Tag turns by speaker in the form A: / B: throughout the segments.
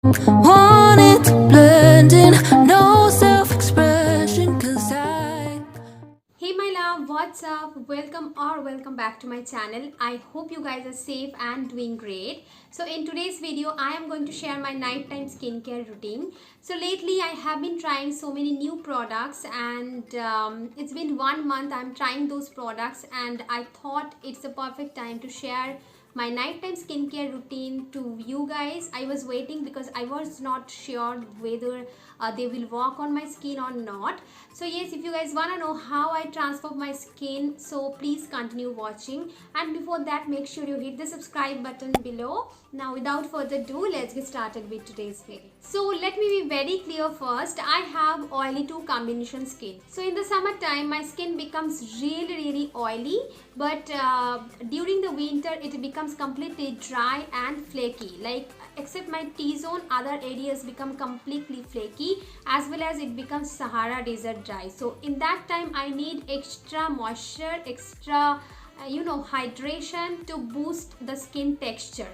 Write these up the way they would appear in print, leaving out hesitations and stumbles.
A: Want it to blend in, no self-expression, 'cause
B: Hey my love, what's up? Welcome back to my channel. I hope you guys are safe and doing great. So in today's video, I am going to share my nighttime skincare routine. So lately I have been trying so many new products, and it's been 1 month I'm trying those products, and I thought it's the perfect time to share my nighttime skincare routine to you guys. I was waiting because I was not sure whether they will work on my skin or not. So yes, if you guys want to know how I transform my skin, so please continue watching, and before that make sure you hit the subscribe button below. Now without further ado, let's get started with today's video. So let me be very clear first. I have oily to combination skin. So in the summertime my skin becomes really oily, but during the winter it becomes completely dry and flaky. Like except my T-zone, other areas become completely flaky, as well as it becomes Sahara desert dry. So in that time I need extra moisture, extra hydration to boost the skin texture.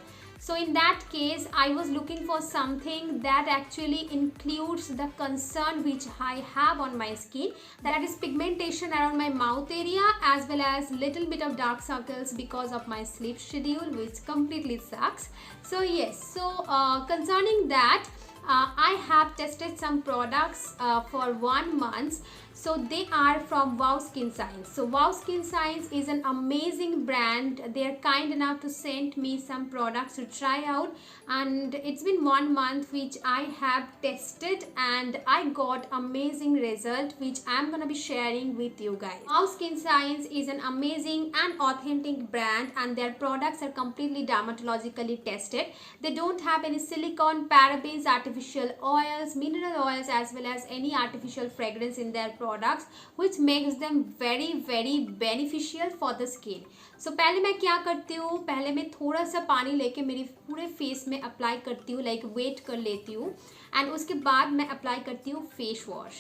B: So in that case I was looking for something that actually includes the concern which I have on my skin, that is pigmentation around my mouth area, as well as little bit of dark circles because of my sleep schedule, which completely sucks. So yes, concerning that, I have tested some products for 1 month. So they are from Wow Skin Science. So Wow Skin Science is an amazing brand. They are kind enough to send me some products to try out, and it's been 1 month which I have tested, and I got amazing result which I'm gonna be sharing with you guys. Wow Skin Science is an amazing and authentic brand, and their products are completely dermatologically tested. They don't have any silicone, parabens, artificial oils, mineral oils, as well as any artificial fragrance in their products, which makes them very beneficial for the skin. So पहले मैं क्या करती हूँ, पहले मैं थोड़ा सा पानी लेके मेरे पूरे फेस में अप्लाई करती हूँ, लाइक वेट कर लेती हूँ, एंड उसके बाद मैं अप्लाई करती हूँ face wash.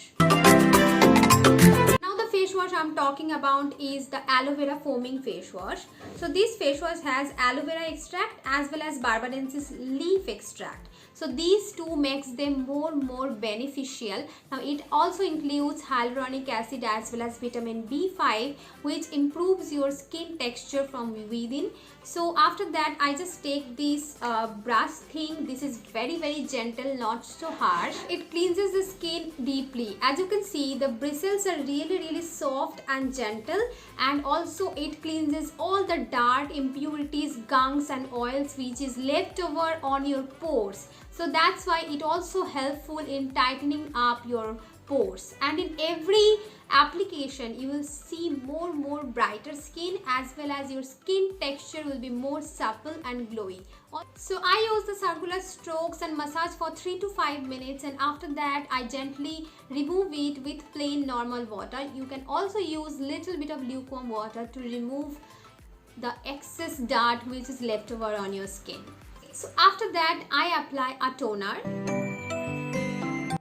B: Now the face wash I'm talking about is the aloe vera foaming face wash. So this face wash has aloe vera extract as well as barbadensis leaf extract. So these two makes them more beneficial. Now it also includes hyaluronic acid as well as vitamin B5, which improves your skin texture from within. So after that I just take this brush thing. This is very gentle, not so harsh. It cleanses the skin deeply. As you can see, the bristles are really soft and gentle, and also it cleanses all the dirt, impurities, gunks and oils which is left over on your pores. So that's why it also helpful in tightening up your pores, and in every application you will see more brighter skin, as well as your skin texture will be more supple and glowy. So I use the circular strokes and massage for 3 to 5 minutes, and after that I gently remove it with plain normal water. You can also use little bit of lukewarm water to remove the excess dirt which is left over on your skin. So after that I apply a toner.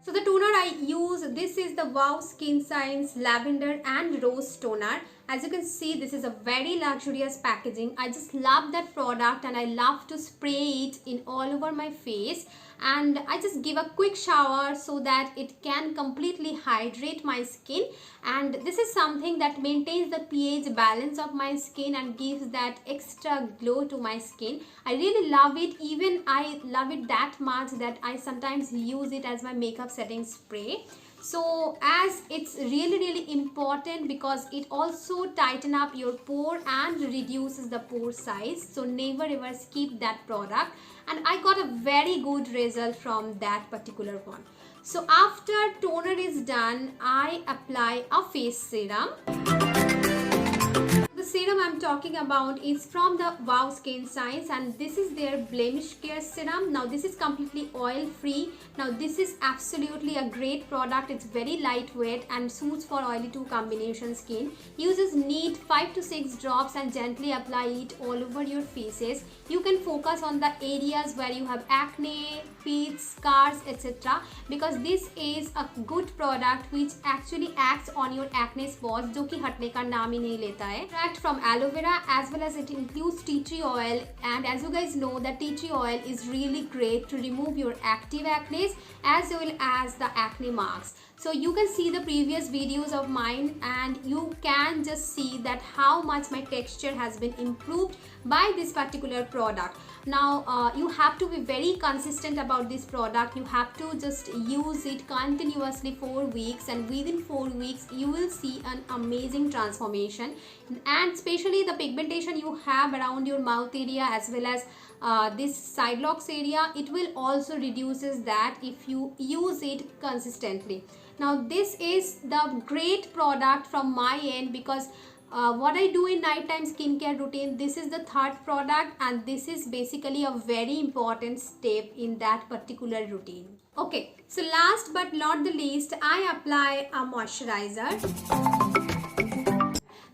B: So the toner I use, this is the Wow Skin Science Lavender and Rose Toner. As you can see, this is a very luxurious packaging. I just love that product, and I love to spray it in all over my face, and I just give a quick shower so that it can completely hydrate my skin, and this is something that maintains the pH balance of my skin and gives that extra glow to my skin. I really love it. Even I love it that much that I sometimes use it as my makeup setting spray. So as it's really important because it also tighten up your pore and reduces the pore size. So never ever skip that product, and I got a very good result from that particular one. So after toner is done, I apply a face serum. The serum I'm talking about is from the Wow Skin Science, and this is their blemish care serum. Now this is completely oil free. Now this is absolutely a great product. It's very lightweight and suits for oily to combination skin. You just need 5 to 6 drops and gently apply it all over your faces. You can focus on the areas where you have acne, pits, scars, etc. because this is a good product which actually acts on your acne spots, जो कि हटने का नाम ही नहीं लेता है. from aloe vera, as well as it includes tea tree oil. And as you guys know that tea tree oil is really great to remove your active acne as well as the acne marks. So you can see the previous videos of mine and you can just see that how much my texture has been improved by this particular product. Now you have to be very consistent about this product. You have to just use it continuously 4 weeks, and within 4 weeks you will see an amazing transformation. And especially the pigmentation you have around your mouth area as well as this side locks area, it will also reduces that if you use it consistently. Now this is the great product from my end, because what I do in nighttime skincare routine, this is the third product, and this is basically a very important step in that particular routine. Okay, so last but not the least, I apply a moisturizer.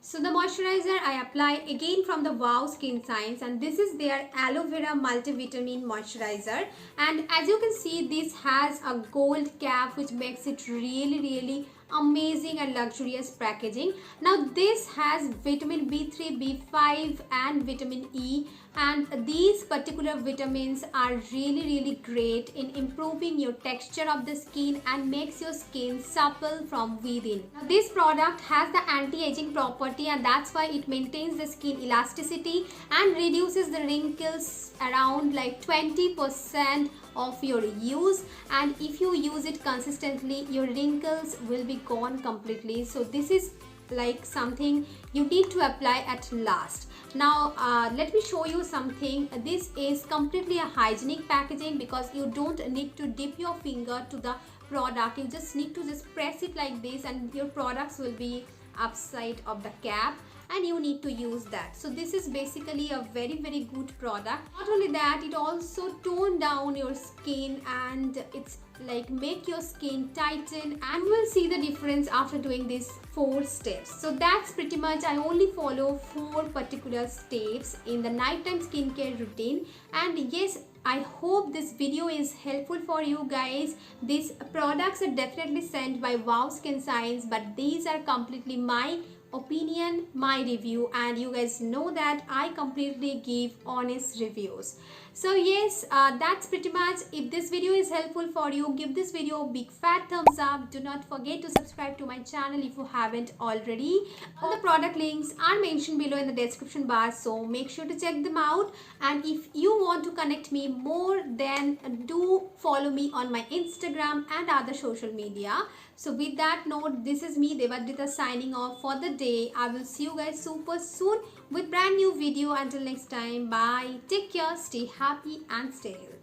B: So the moisturizer I apply again from the Wow Skin Science, and this is their aloe vera multivitamin moisturizer. And as you can see, this has a gold cap which makes it really amazing and luxurious packaging. Now this has vitamin B3, B5 and vitamin E, and these particular vitamins are really great in improving your texture of the skin and makes your skin supple from within. Now this product has the anti-aging property, and that's why it maintains the skin elasticity and reduces the wrinkles around like 20% of your use. And if you use it consistently, your wrinkles will be gone completely. So this is like something you need to apply at last. Now let me show you something. This is completely a hygienic packaging, because you don't need to dip your finger to the product. You just need to just press it like this, and your products will be upside of the cap, and you need to use that. So this is basically a very good product. Not only that, it also tone down your skin, and it's like make your skin tighten, and you will see the difference after doing these 4 steps. So that's pretty much, I only follow 4 particular steps in the nighttime skincare routine. And yes, I hope this video is helpful for you guys. These products are definitely sent by Wow Skin Science, but these are completely my opinion, my review, and you guys know that I completely give honest reviews. So yes, that's pretty much. If this video is helpful for you, give this video a big fat thumbs up. Do not forget to subscribe to my channel if you haven't already. All the product links are mentioned below in the description bar, so make sure to check them out. And if you want to connect me more, then do follow me on my Instagram and other social media. So with that note, this is me Devadrita signing off for the day. I will see you guys super soon with brand new video. Until next time, bye, take care, stay happy and stay healthy.